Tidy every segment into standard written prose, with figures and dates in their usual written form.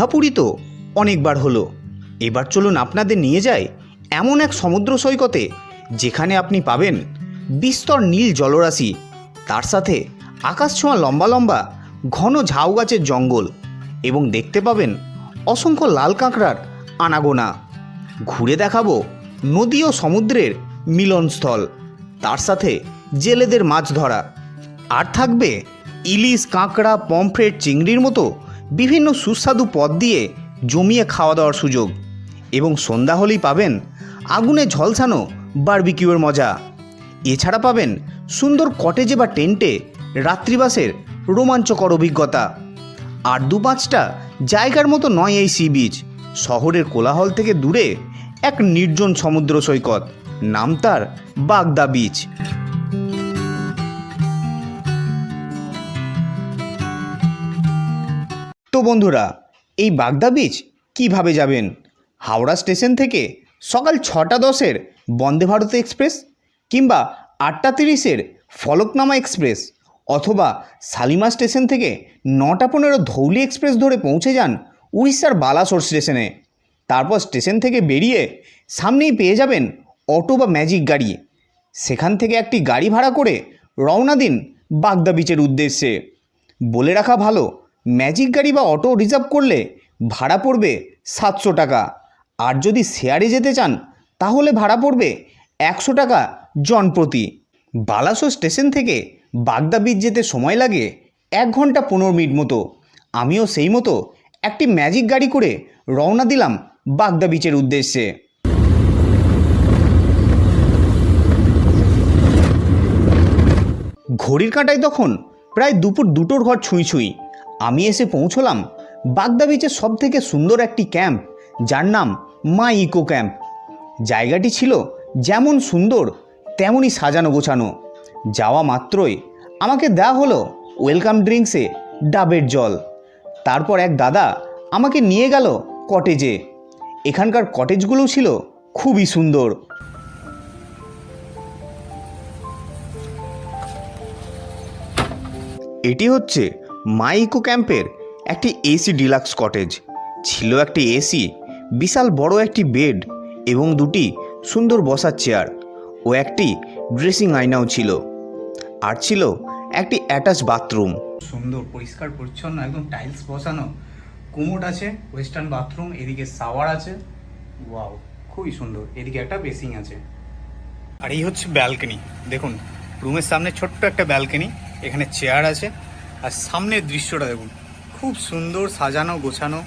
দীঘা পুরী তো অনেকবার হলো। এবার চলুন আপনাদের নিয়ে যাই এমন এক সমুদ্র সৈকতে যেখানে আপনি পাবেন বিস্তর নীল জলরাশি, তার সাথে আকাশ ছোঁয়া লম্বা লম্বা ঘন ঝাউ গাছের জঙ্গল এবং দেখতে পাবেন অসংখ্য লাল কাঁকড়ার আনাগোনা। ঘুরে দেখাবো নদী ও সমুদ্রের মিলনস্থল, তার সাথে জেলেদের মাছ ধরা, আর থাকবে ইলিশ, কাঁকড়া, পমফ্রেট, চিংড়ির মতো বিভিন্ন সুস্বাদু পদ দিয়ে জমিয়ে খাওয়া দাওয়ার সুযোগ। এবং সন্ধ্যা হলেই পাবেন আগুনে ঝলসানো বারবিকিউয়ের মজা। এছাড়া পাবেন সুন্দর কটেজে বা টেন্টে রাত্রিবাসের রোমাঞ্চকর অভিজ্ঞতা। আর ২-৫টা জায়গার মতো নয় এই সি বিচ, শহরের কোলাহল থেকে দূরে এক নির্জন সমুদ্র সৈকত, নাম তার বাগদা বিচ। তো বন্ধুরা, এই বাগদা বিচ কিভাবে যাবেন? হাওড়া স্টেশন থেকে সকাল ৬টা ১০-এর বন্দে ভারত এক্সপ্রেস, কিংবা ৮টা ৩০-এর ফলকনামা এক্সপ্রেস, অথবা শালিমার স্টেশন থেকে ৯টা ১৫ ধৌলি এক্সপ্রেস ধরে পৌঁছে যান উড়িষ্যার বালাসোর স্টেশনে। তারপর স্টেশন থেকে বেরিয়ে সামনেই পেয়ে যাবেন অটো বা ম্যাজিক গাড়ি। সেখান থেকে একটি গাড়ি ভাড়া করে রওনা দিন বাগদা বিচের উদ্দেশ্যে। বলে রাখা ভালো, ম্যাজিক গাড়ি বা অটো রিজার্ভ করলে ভাড়া পড়বে ৭০০ টাকা, আর যদি শেয়ারে যেতে চান তাহলে ভাড়া পড়বে ১০০ টাকা জনপ্রতি। বালাসোর স্টেশন থেকে বাগদা বিচ যেতে সময় লাগে ১ ঘন্টা ১৫ মিনিট মতো। আমিও সেই মতো একটি ম্যাজিক গাড়ি করে রওনা দিলাম বাগদা বিচের উদ্দেশ্যে। ঘড়ির কাঁটায় তখন প্রায় দুপুর ২টোর ঘর ছুঁই ছুঁই। আমি এসে পৌঁছলাম বাগদা বিচের সবথেকে সুন্দর একটি ক্যাম্প, যার নাম মা ইকো ক্যাম্প। জায়গাটি ছিল যেমন সুন্দর তেমনই সাজানো গোছানো। যাওয়া মাত্রই আমাকে দেওয়া হলো ওয়েলকাম ড্রিঙ্কসে ডাবের জল। তারপর এক দাদা আমাকে নিয়ে গেল কটেজে। এখানকার কটেজগুলো ছিল খুবই সুন্দর। এটি হচ্ছে মা ইকো ক্যাম্পের একটি এসি ডিলাক্স কটেজ। ছিল একটি এসি, বিশাল বড় একটি বেড এবং 2টি সুন্দর বসার চেয়ার ও একটি ড্রেসিং আয়নাও ছিল। আর ছিল একটি অ্যাটাচ বাথরুম, সুন্দর পরিষ্কার পরিচ্ছন্ন, একদম টাইলস বসানো। কোমোড আছে, ওয়েস্টার্ন বাথরুম, এদিকে শাওয়ার আছে। ওয়াও, খুবই সুন্দর। এদিকে একটা বেসিং আছে। আর এই হচ্ছে ব্যালকনি। দেখুন, রুমের সামনে ছোট্ট একটা ব্যালকনি, এখানে চেয়ার আছে। আর সামনের দৃশ্যটা দেখুন, খুব সুন্দর সাজানো গোছানো,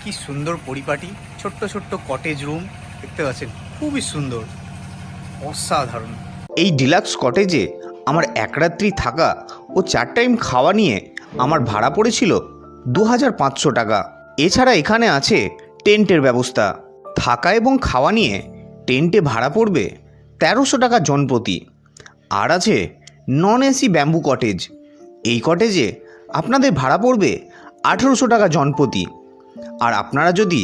কি সুন্দর পরিপাটি। ছোট্ট ছোট্ট কটেজ রুম দেখতে পাচ্ছেন, খুবই সুন্দর, অসাধারণ। এই ডিলাক্স কটেজে আমার এক রাত্রি থাকা ও 4 টাইম খাওয়া নিয়ে আমার ভাড়া পড়েছিল ২৫০০ টাকা। এছাড়া এখানে আছে টেন্টের ব্যবস্থা। থাকা এবং খাওয়া নিয়ে টেন্টে ভাড়া পড়বে ১৩০০ টাকা জনপ্রতি। আর আছে নন এসি ব্যাম্বু কটেজ। এই কটেজে আপনাদের ভাড়া পড়বে ১৮০০ টাকা জনপ্রতি। আর আপনারা যদি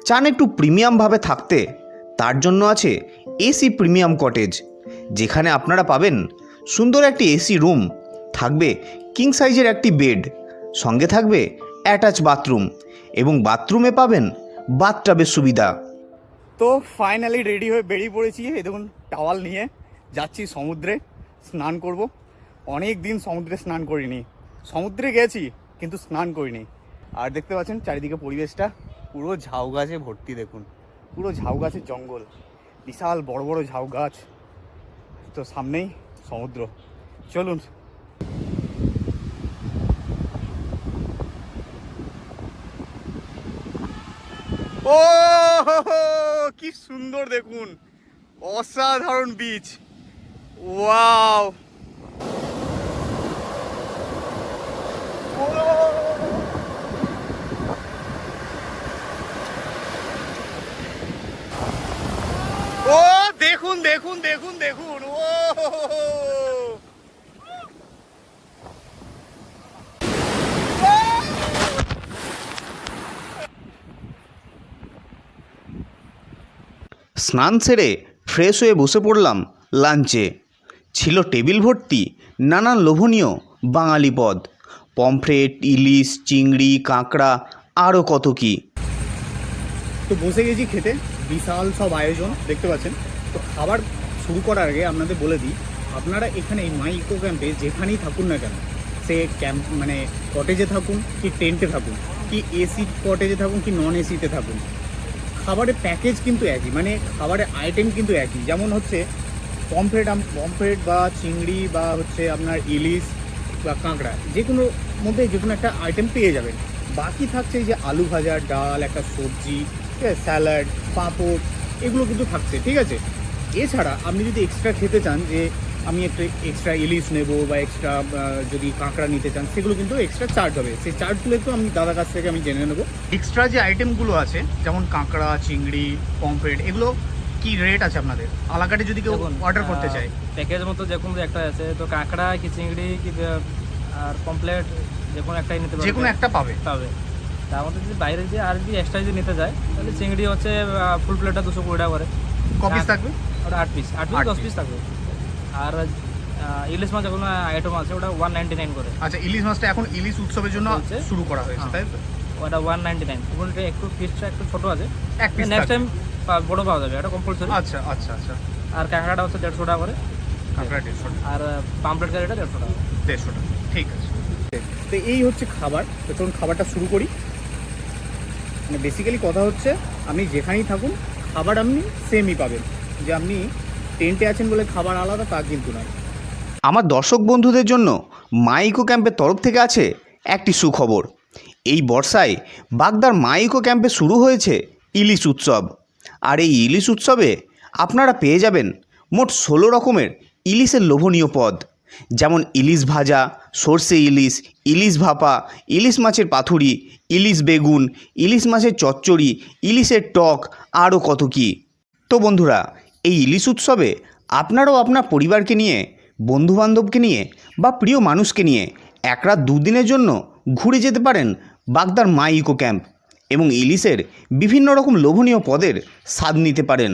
চান একটু প্রিমিয়ামভাবে থাকতে, তার জন্য আছে এসি প্রিমিয়াম কটেজ, যেখানে আপনারা পাবেন সুন্দর একটি এসি রুম, থাকবে কিং সাইজের একটি বেড, সঙ্গে থাকবে অ্যাটাচ বাথরুম এবং বাথরুমে পাবেন বাথটাবের সুবিধা। তো ফাইনালি রেডি হয়ে বেরিয়ে পড়েছি। এই দেখুন, টাওয়াল নিয়ে যাচ্ছি সমুদ্রে স্নান করব। অনেক দিন সমুদ্রে স্নান করিনি। সমুদ্রে গেছি কিন্তু স্নান করিনি। আর দেখতে পাচ্ছেন চারিদিকে পরিবেশটা পুরো ঝাউ গাছে ভর্তি। দেখুন, পুরো ঝাউ গাছের জঙ্গল, বিশাল বড় বড় ঝাউ গাছ। তো সামনেই সমুদ্র, চলুন। ও কি সুন্দর দেখুন, অসাধারণ বিচ। ওয়াও, ও দেখুন দেখুন দেখুন দেখুন, ও স্নান সেরে ফ্রেশ হয়ে বসে পড়লাম লাঞ্চে। ছিল টেবিল ভর্তি নানান লোভনীয় বাঙালি পদ, পমফ্রেট, ইলিশ, চিংড়ি, কাঁকড়া আরও কত কি। তো বসে গেছি খেতে, বিশাল সব আয়োজন দেখতে পাচ্ছেন। তো খাবার শুরু করার আগে আপনাদের বলে দিই, আপনারা এখানে এই মাই ইকো ক্যাম্পে যেখানেই থাকুন না কেন, সে ক্যাম্প মানে কটেজে থাকুন কি টেন্টে থাকুন কি এসি কটেজে থাকুন কি নন এসিতে থাকুন, খাবারের প্যাকেজ কিন্তু একই, মানে খাবারের আইটেম কিন্তু একই। যেমন হচ্ছে পমফ্রেট বা চিংড়ি বা হচ্ছে আপনার ইলিশ বা কাঁকড়া, যে কোনো মধ্যে যে কোনো একটা আইটেম পেয়ে যাবেন। বাকি থাকছে এই যে আলু ভাজা, ডাল, একটা সবজি, ঠিক আছে, স্যালাড, পাঁপড়, এগুলো কিন্তু থাকছে, ঠিক আছে। এছাড়া আপনি যদি এক্সট্রা খেতে চান, যে আমি একটু এক্সট্রা ইলিশ নেব বা এক্সট্রা যদি কাঁকড়া নিতে চান, সেগুলো কিন্তু এক্সট্রা চার্জ হবে। সেই চার্জগুলো একটু আমি দাদার কাছ থেকে আমি জেনে নেবো। এক্সট্রা যে আইটেমগুলো আছে যেমন কাঁকড়া, চিংড়ি, পমফ্রেট, এগুলো কি রেট আছে আপনাদের আলাকাটে যদি কেউ অর্ডার করতে চায়? প্যাকেজ মতো যে কোনো একটা আছে, তো কাঁকড়া কি চিংড়ি কি আর কমপ্লেট যে কোনো একটাই নিতে পারবে, যে কোনো একটা পাবে। তার মধ্যে যদি বাইরে দিয়ে আর যদি এক্সট্রা যদি নিতে যায়, তাহলে চিংড়ি হচ্ছে ফুল প্লেটটা 220 টাকা করে। কপিস থাকবে? ওটা 8 পিস 10 পিস থাকবে। আর ইলিশ মাছ কোনো আইটেম আছে ওটা 199 করে। আচ্ছা, ইলিশ মাছটা এখন ইলিশ উৎসবের জন্য শুরু করা হয়েছে, তাই তো? ওটা 199। এবং এটা একটু পিসটা একটু ছোটো আছে, এক পিস নেক্সট টাইম বড় পাওয়া যাবে, এটা কম্পালসরি। আচ্ছা আচ্ছা আচ্ছা। আর কাঁকড়াটা হচ্ছে 150 টাকা করে, কাঁকড়া 150 টাকা, আর পামপ্লেট কারিটা 150 টাকা। 150 টাকা, ঠিক আছে। তো এই হচ্ছে খাবার। তো চলুন খাবারটা শুরু করি। মানে বেসিক্যালি কথা হচ্ছে, আপনি যেখানেই থাকুন খাবার আপনি সেমই পাবেন। যে আপনি টেন্টে আছেন বলে খাবার আলাদা তা কিন্তু নয়। আমার দর্শক বন্ধুদের জন্য মাই ইকো ক্যাম্পের তরফ থেকে আছে একটি সুখবর। এই বর্ষায় বাগদার মাই ইকো ক্যাম্পে শুরু হয়েছে ইলিশ উৎসব। আর এই ইলিশ উৎসবে আপনারা পেয়ে যাবেন মোট 16 রকমের ইলিশের লোভনীয় পদ, যেমন ইলিশ ভাজা, সর্ষে ইলিশ, ইলিশ ভাপা, ইলিশ মাছের পাতুরি, ইলিশ বেগুন, ইলিশ মাছের চচ্চড়ি, ইলিশের টক, আরও কত কি। তো বন্ধুরা, এই ইলিশ উৎসবে আপনারাও আপনার পরিবারকে নিয়ে, বন্ধুবান্ধবকে নিয়ে বা প্রিয় মানুষকে নিয়ে এক রাত দুদিনের জন্য ঘুরে যেতে পারেন বাগদার মাই ইকো ক্যাম্প এবং ইলিশের বিভিন্ন রকম লোভনীয় পদের স্বাদ নিতে পারেন।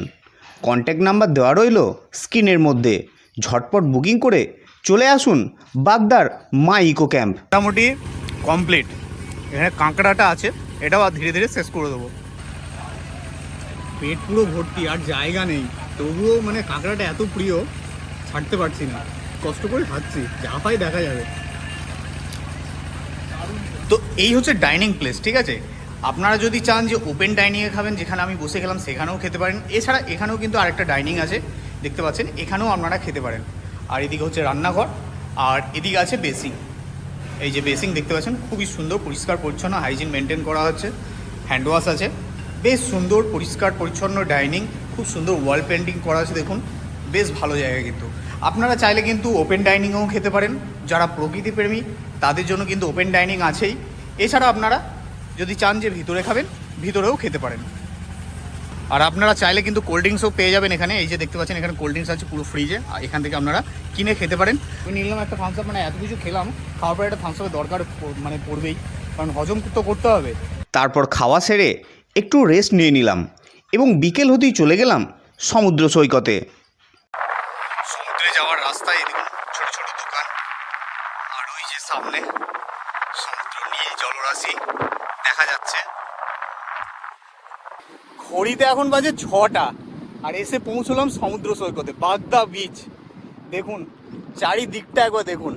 কন্ট্যাক্ট নাম্বার দেওয়া রইল স্ক্রিনের মধ্যে। ঝটপট বুকিং করে চলে আসুন বাগদার মাই ইকো ক্যাম্প। মোটামুটি কমপ্লিট। এখানে কাঁকড়াটা আছে, এটাও ধীরে ধীরে শেষ করে দেবো। পেট পুরো ভর্তি, আর জায়গা নেই, তবুও মানে কাঁকড়াটা এত প্রিয়, ছাড়তে পারছি না, কষ্ট করে খাচ্ছি, যা পাই দেখা যাবে। তো এই হচ্ছে ডাইনিং প্লেস, ঠিক আছে। আপনারা যদি চান যে ওপেন ডাইনিংয়ে খাবেন, যেখানে আমি বসে গেলাম, সেখানেও খেতে পারেন। এছাড়া এখানেও কিন্তু আরেকটা ডাইনিং আছে, দেখতে পাচ্ছেন, এখানেও আপনারা খেতে পারেন। আর এদিকে হচ্ছে রান্নাঘর, আর এদিকে আছে বেসিং। এই যে বেসিং দেখতে পাচ্ছেন, খুবই সুন্দর, পরিষ্কার পরিচ্ছন্ন, হাইজিন মেনটেন করা হচ্ছে, হ্যান্ড ওয়াশ আছে, বেশ সুন্দর পরিষ্কার পরিচ্ছন্ন ডাইনিং, খুব সুন্দর ওয়াল পেন্টিং করা আছে, দেখুন বেশ ভালো জায়গা। কিন্তু আপনারা চাইলে কিন্তু ওপেন ডাইনিংয়েও খেতে পারেন। যারা প্রকৃতিপ্রেমী তাদের জন্য কিন্তু ওপেন ডাইনিং আছেই। এছাড়া আপনারা যদি চান যে ভিতরে খাবেন, ভিতরেও খেতে পারেন। আর আপনারা চাইলে কিন্তু কোল্ড ড্রিঙ্কসও পেয়ে যাবেন এখানে। এই যে দেখতে পাচ্ছেন, এখানে কোল্ড ড্রিঙ্কস আছে পুরো ফ্রিজে, আর এখান থেকে আপনারা কিনে খেতে পারেন। আমি নিলাম একটা থামস আপ, মানে এত কিছু খেলাম, খাওয়ার পরে একটা থামস আপের দরকার মানে পড়বেই, কারণ হজম তো করতে হবে। তারপর খাওয়া সেরে একটু রেস্ট নিয়ে নিলাম এবং বিকেল হতেই চলে গেলাম সমুদ্র সৈকতে। সমুদ্রে যাওয়ার রাস্তায় দেখুন ছোট ছোট দোকান, আর ওই যে সামনে সমুদ্র নীল জলরাশি দেখা যাচ্ছে। ঘড়িতে এখন বাজে 6টা, আর এসে পৌঁছলাম সমুদ্র সৈকতে, বাগদা বিচ। দেখুন চারিদিকটা একবার দেখুন,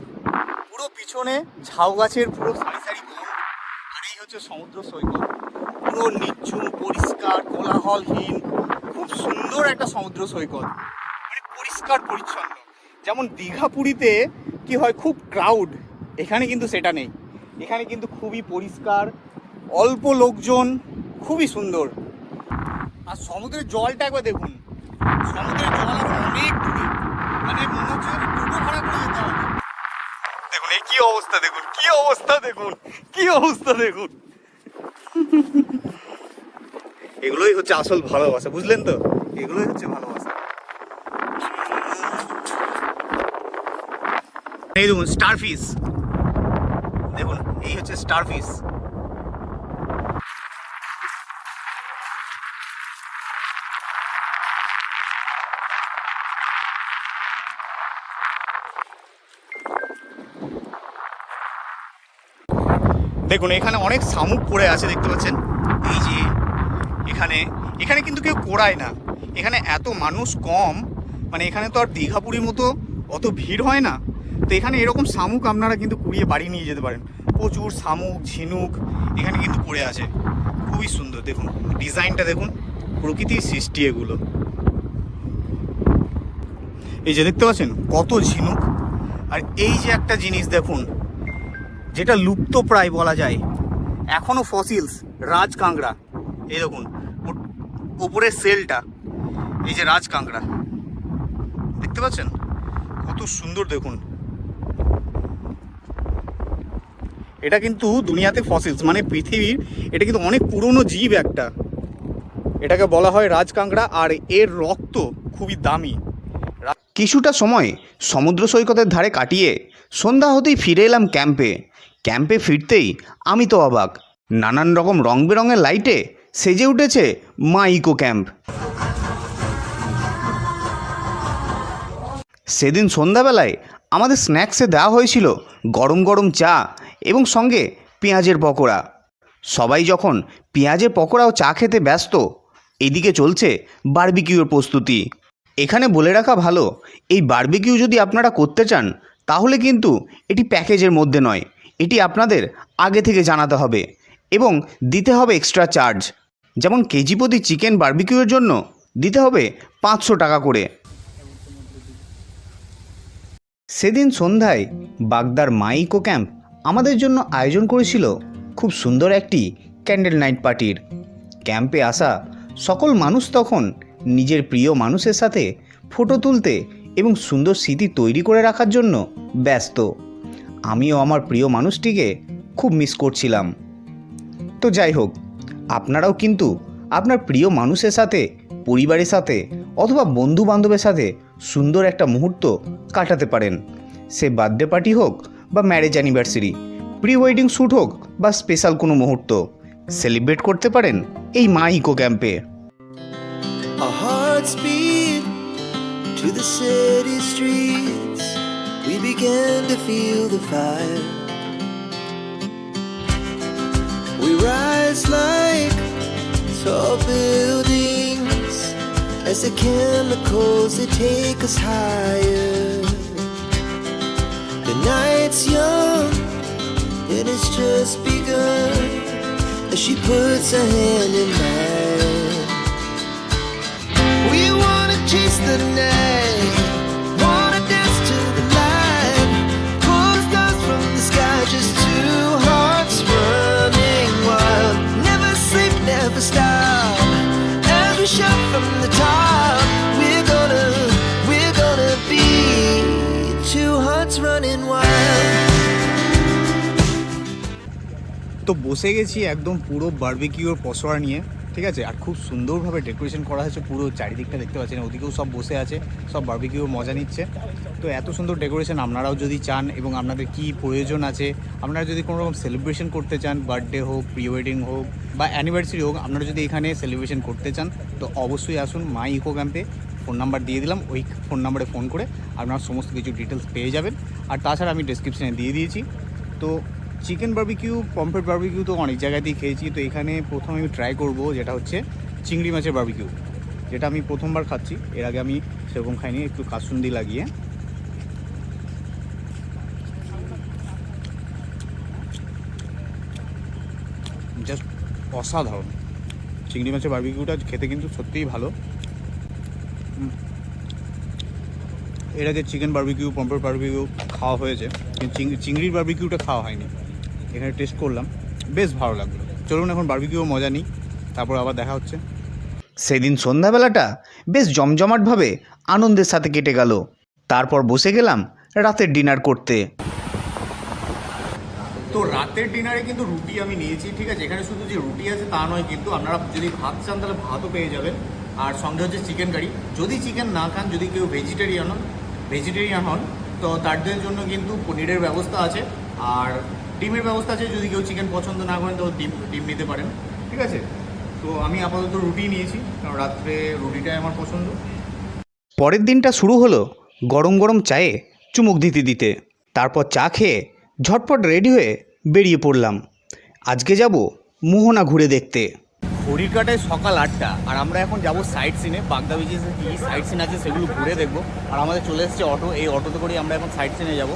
পুরো পিছনে ঝাউ গাছের পুরো সারি সারি বন, আর এই হচ্ছে সমুদ্র সৈকত, পুরো নিঝুম, পরিষ্কার, কোলাহলহীন, খুব সুন্দর একটা সমুদ্র সৈকত, মানে পরিষ্কার পরিচ্ছন্ন। যেমন দীঘা পুরীতে কি হয়, খুব ক্রাউড, এখানে কিন্তু সেটা নেই। এখানে কিন্তু খুবই পরিষ্কার, অল্প লোকজন, খুবই সুন্দর। আর সমুদ্রের জলটা একবার দেখুন, সমুদ্রের জল আর অনেক দূরে, মানে মনে হচ্ছে টোটো ভাড়া করে যেতে হবে। দেখুন এই কি অবস্থা, দেখুন কি অবস্থা, দেখুন কি অবস্থা, দেখুন। এগুলোই হচ্ছে আসল ভালোবাসা, বুঝলেন তো? এগুলোই হচ্ছে ভালোবাসা। এই দেখুন স্টারফিশ, দেখুন এই হচ্ছে স্টারফিশ। দেখুন এখানে অনেক শামুক পড়ে আছে, দেখতে পাচ্ছেন। এই যে এখানে এখানে কিন্তু কেউ কোড়ায় না, এখানে এত মানুষ কম, মানে এখানে তো আর দীঘাপুরীর মতো অত ভিড় হয় না, তো এখানে এরকম শামুক আপনারা কিন্তু কুড়িয়ে বাড়ি নিয়ে যেতে পারেন। প্রচুর শামুক ঝিনুক এখানে কিন্তু পড়ে আছে, খুবই সুন্দর। দেখুন ডিজাইনটা দেখুন, প্রকৃতির সৃষ্টি এগুলো। এই যে দেখতে পাচ্ছেন কত ঝিনুক। আর এই যে একটা জিনিস দেখুন, যেটা লুপ্ত প্রায় বলা যায়, এখনও ফসিলস, রাজ কাঁকড়া। এই দেখুন ওপরের সেলটা, এই যে রাজ কাঁকড়া দেখতে পাচ্ছেন, কত সুন্দর দেখুন। এটা কিন্তু দুনিয়াতে ফসিলস, মানে পৃথিবীর এটা কিন্তু অনেক পুরনো জীব একটা, এটাকে বলা হয় রাজ কাঁকড়া, আর এর রক্ত খুবই দামি। কিছুটা সময় সমুদ্র সৈকতের ধারে কাটিয়ে সন্ধ্যা হতেই ফিরে এলাম ক্যাম্পে। ক্যাম্পে ফিরতেই আমি তো অবাক, নানান রকম রং বেরঙের লাইটে সেজে উঠেছে মা ইকো ক্যাম্প। সেদিন সন্ধ্যাবেলায় আমাদের স্ন্যাক্সে দেওয়া হয়েছিল গরম গরম চা এবং সঙ্গে পেঁয়াজের পকোড়া। সবাই যখন পেঁয়াজের পকোড়া ও চা খেতে ব্যস্ত, এদিকে চলছে বারবিকিউর প্রস্তুতি। এখানে বলে রাখা ভালো, এই বারবিকিউ যদি আপনারা করতে চান তাহলে কিন্তু এটি প্যাকেজের মধ্যে নয়, এটি আপনাদের আগে থেকে জানাতে হবে এবং দিতে হবে এক্সট্রা চার্জ। যেমন কেজি প্রতি চিকেন বারবিকিউয়ের জন্য দিতে হবে 500 টাকা করে। সেদিন সন্ধ্যায় বাগদার মা ইকো ক্যাম্প আমাদের জন্য আয়োজন করেছিল খুব সুন্দর একটি ক্যান্ডেল নাইট পার্টির। ক্যাম্পে আসা সকল মানুষ তখন নিজের প্রিয় মানুষের সাথে ফটো তুলতে এবং সুন্দর স্মৃতি তৈরি করে রাখার জন্য ব্যস্ত। আমিও আমার প্রিয় মানুষটিকে খুব মিস করছিলাম। তো যাই হোক, আপনারাও কিন্তু আপনার প্রিয় মানুষের সাথে, পরিবারের সাথে অথবা বন্ধু বান্ধবের সাথে সুন্দর একটা মুহূর্ত কাটাতে পারেন। সে বার্থডে পার্টি হোক বা marriage anniversary, pre wedding shoot হোক বা স্পেশাল কোনো মুহূর্ত, সেলিব্রেট করতে পারেন এই মা ইকো ক্যাম্পে। Our hearts beat to the city streets. We began to feel the fire. We rise like tall buildings as the chemicals they take us higher. The night's young and it's just begun as she puts her hand in mine. We wanna chase the night, wanna dance to the light, pull the stars from the sky, just two hearts running wild. Never sleep, never stop, as we shout from the top. We're gonna be two hearts running wild. তো বসে গেছি একদম পুরো বারবিকিউর পসরা নিয়ে, ঠিক আছে। আর খুব সুন্দরভাবে ডেকোরেশন করা হয়েছে, পুরো চারিদিকটা দেখতে পাচ্ছেন, ওদিকেও সব বসে আছে, সব বারবিকিউর মজা নিচ্ছে। তো এত সুন্দর ডেকোরেশন আপনারাও যদি চান এবং আপনাদের কি প্রয়োজন আছে, আপনারা যদি কোনো রকম সেলিব্রেশন করতে চান, বার্থডে হোক, প্রি ওয়েডিং হোক বা অ্যানিভার্সারি হোক, আপনারা যদি এখানে সেলিব্রেশন করতে চান তো অবশ্যই আসুন মা ইকো ক্যাম্পে। ফোন নাম্বার দিয়ে দিলাম, ওই ফোন নাম্বারে ফোন করে আপনারা সমস্ত কিছু ডিটেলস পেয়ে যাবেন। আর তাছাড়া আমি ডেসক্রিপশানে দিয়ে দিয়েছি। তো চিকেন বারবিকিউ, পমফ্রেট বারবিকিউ তো অনেক জায়গাতেই খেয়েছি, তো এখানে প্রথমে আমি ট্রাই করব যেটা হচ্ছে চিংড়ি মাছের বারবিকিউ, যেটা আমি প্রথমবার খাচ্ছি। এর আগে আমি সেরকম খাইনি। একটু কাসুন্দি লাগিয়ে জাস্ট অসাধারণ। চিংড়ি মাছের বারবিকিউটা খেতে কিন্তু সত্যিই ভালো। এর আগে চিকেন বারবিকিউ, পমফ্রেট বারবিকিউ খাওয়া হয়েছে, কিন্তু চিংড়ির বারবিকিউটা খাওয়া হয়নি। এখানে টেস্ট করলাম, বেশ ভালো লাগলো। চলুন এখন বারবিকিউ মজা নিই, তারপর আবার দেখা হচ্ছে। সেদিন সন্ধ্যাবেলাটা বেশ জমজমাটভাবে আনন্দের সাথে কেটে গেল। তারপর বসে গেলাম রাতের ডিনার করতে। তো রাতের ডিনারে কিন্তু রুটি আমি নিয়েছি, ঠিক আছে। এখানে শুধু যে রুটি আছে তা নয়, কিন্তু আপনারা যদি ভাত চান তাহলে ভাতও পেয়ে যাবেন, আর সঙ্গে হচ্ছে চিকেন কারি। যদি চিকেন না খান, যদি কেউ ভেজিটেরিয়ান হন তো তাদের জন্য কিন্তু পনিরের ব্যবস্থা আছে, আর ডিমের ব্যবস্থা আছে। যদি কেউ চিকেন পছন্দ না করেন তো ডিম নিতে পারেন, ঠিক আছে। তো আমি আপাতত রুটি নিয়েছি, কারণ রাত্রে রুটিটাই আমার পছন্দ। পরের দিনটা শুরু হলো গরম গরম চায়ে চুমুক দিতে দিতে। তারপর চা খেয়ে ঝটপট রেডি হয়ে বেরিয়ে পড়লাম। আজকে যাব মোহনা ঘুরে দেখতে। ঘড়ির কাটায় সকাল 8টা, আর আমরা এখন যাব সাইট সিনে। বাগদা বিচে কী সাইট সিন আছে সেগুলো ঘুরে দেখবো। আর আমাদের চলে এসেছে অটো, এই অটোতে করেই আমরা এখন সাইট সিনে যাব।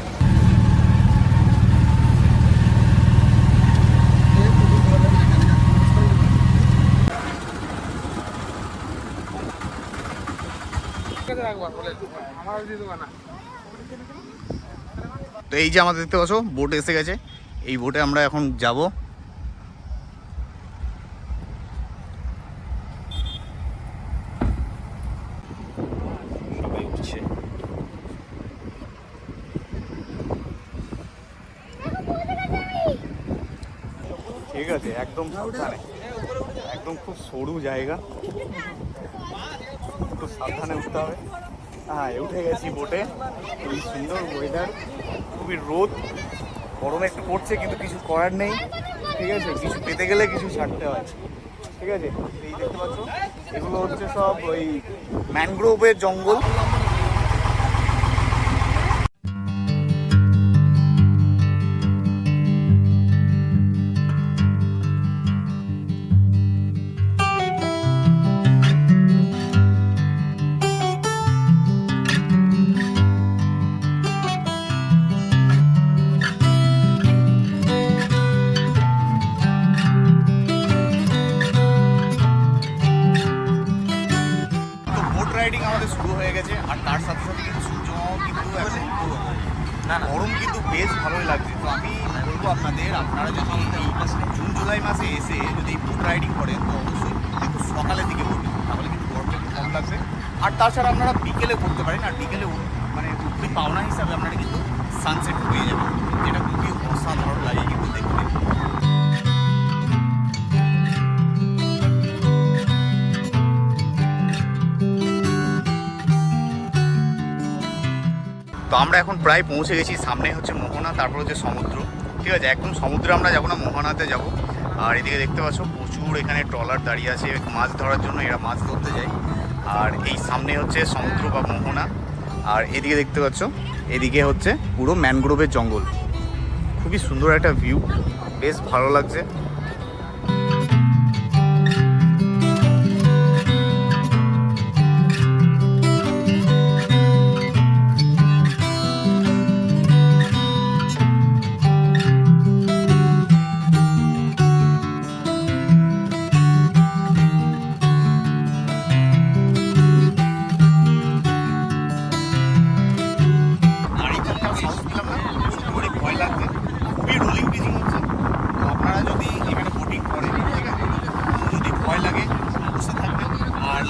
তো এই যে আমাদের দেখতে পাচ্ছ বোট এসে গেছে, এই বোটে আমরা এখন যাব। সবাই উঠছে। ঠিক আছে, একদম সাবধানে, একদম খুব সরু জায়গা, একটু সাবধানে উঠতে হবে। হ্যাঁ, উঠে গেছি বোটে। খুবই সুন্দর ওয়েদার, খুবই রোদ, গরমে একটু পড়ছে কিন্তু কিছু করার নেই। ঠিক আছে, কিছু পেতে গেলে কিছু ছাড়তে হয়। ঠিক আছে, এই দেখতে পাচ্ছ এগুলো হচ্ছে সব ওই ম্যানগ্রোভের জঙ্গল। রাইডিং আমাদের শুরু হয়ে গেছে, আর তার সাথে সাথে কিন্তু সূর্যমাও কিন্তু এখন গরম কিন্তু বেশ ভালোই লাগছে। তো আমি বলবো আপনাদের, আপনারা যদি এই জুন জুলাই মাসে এসে যদি বোট রাইডিং করেন তো অবশ্যই একটু সকালের দিকে করবেন, তাহলে কিন্তু গরমটা একটু কম লাগবে। আর তাছাড়া আপনারা বিকেলে করতে পারেন, আর বিকেলে মানে খুবই পাওনা হিসাবে আপনারা কিন্তু সানসেট পেয়ে যাবেন, যেটা খুবই অসাধারণ লাগে কিন্তু দেখতে। তো আমরা এখন প্রায় পৌঁছে গেছি, সামনে হচ্ছে মোহনা, তারপর হচ্ছে সমুদ্র। ঠিক আছে, একদম সমুদ্রে আমরা যাবো না, মোহনাতে যাব। আর এদিকে দেখতে পাচ্ছ প্রচুর এখানে ট্রলার দাঁড়িয়ে আছে মাছ ধরার জন্য, এরা মাছ ধরতে যায়। আর এই সামনে হচ্ছে সমুদ্র বা মোহনা, আর এদিকে দেখতে পাচ্ছ এদিকে হচ্ছে পুরো ম্যানগ্রোভের জঙ্গল। খুবই সুন্দর একটা ভিউ, বেশ ভালো লাগছে।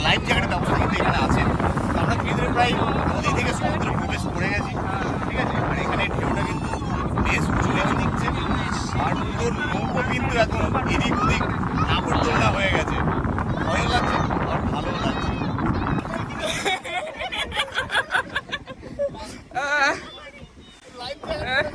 লাইফ জ্যাকেটের ব্যবস্থা কিন্তু এখানে আছে। তো আমরা ধীরে ধীরে প্রায় নদী থেকে সমুদ্রে প্রবেশ করে গেছি। ঠিক আছে, আর এখানে ঢেউটা কিন্তু বেশ উঁচু লেভেল দিচ্ছে, আর পুরো নৌকো কিন্তু এখন এদিক ওদিক নাগরদোলনা হয়ে গেছে। ভয় লাগছে আর ভালো লাগছে। লাইফ জ্যাকেট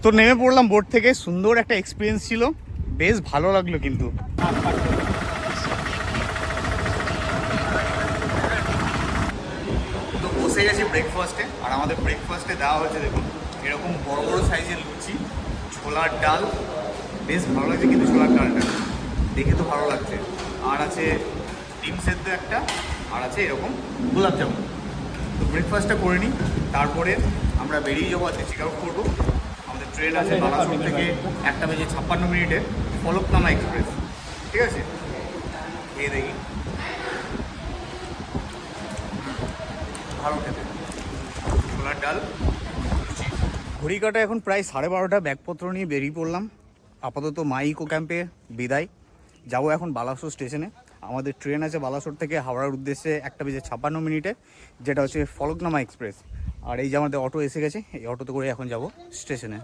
তো নেমে পড়লাম বোট থেকে, সুন্দর একটা এক্সপিরিয়েন্স ছিল, বেশ ভালো লাগলো কিন্তু। তো বসে গেছি ব্রেকফাস্টে, আর আমাদের ব্রেকফাস্টে দেওয়া হচ্ছে দেখুন এরকম বড় বড় সাইজের লুচি, ছোলার ডাল, বেশ ভালো লাগছে কিন্তু ছোলার ডালটা দেখে তো ভালো লাগছে। আর আছে ডিম সেদ্ধ একটা, আর আছে এরকম গোলাপ জামুন। তো ব্রেকফাস্টটা করে নিই, তারপরে আমরা বেরিয়ে যাবো, আজকে চেক আউট করবো। আমাদের ট্রেন আছে বালাসোর থেকে 1:56 ফলকনামা এক্সপ্রেস। ঠিক আছে, খেয়ে দেখি, ভালো খেতে, ছোলার ডাল লুচি। ঘড়ি কাটা এখন প্রায় 12:30, ব্যাগপত্র নিয়ে বেরিয়ে পড়লাম। আপাতত মাই ইকো ক্যাম্পে বিদায়, যাবো এখন বালাসোর স্টেশনে। আমাদের ট্রেন আছে বালাসোর থেকে হাওড়ার উদ্দেশ্যে 1:56, যেটা হচ্ছে ফলকনামা এক্সপ্রেস। আর এই যে আমাদের অটো এসে গেছে, এই অটোতে করে এখন যাব স্টেশনে।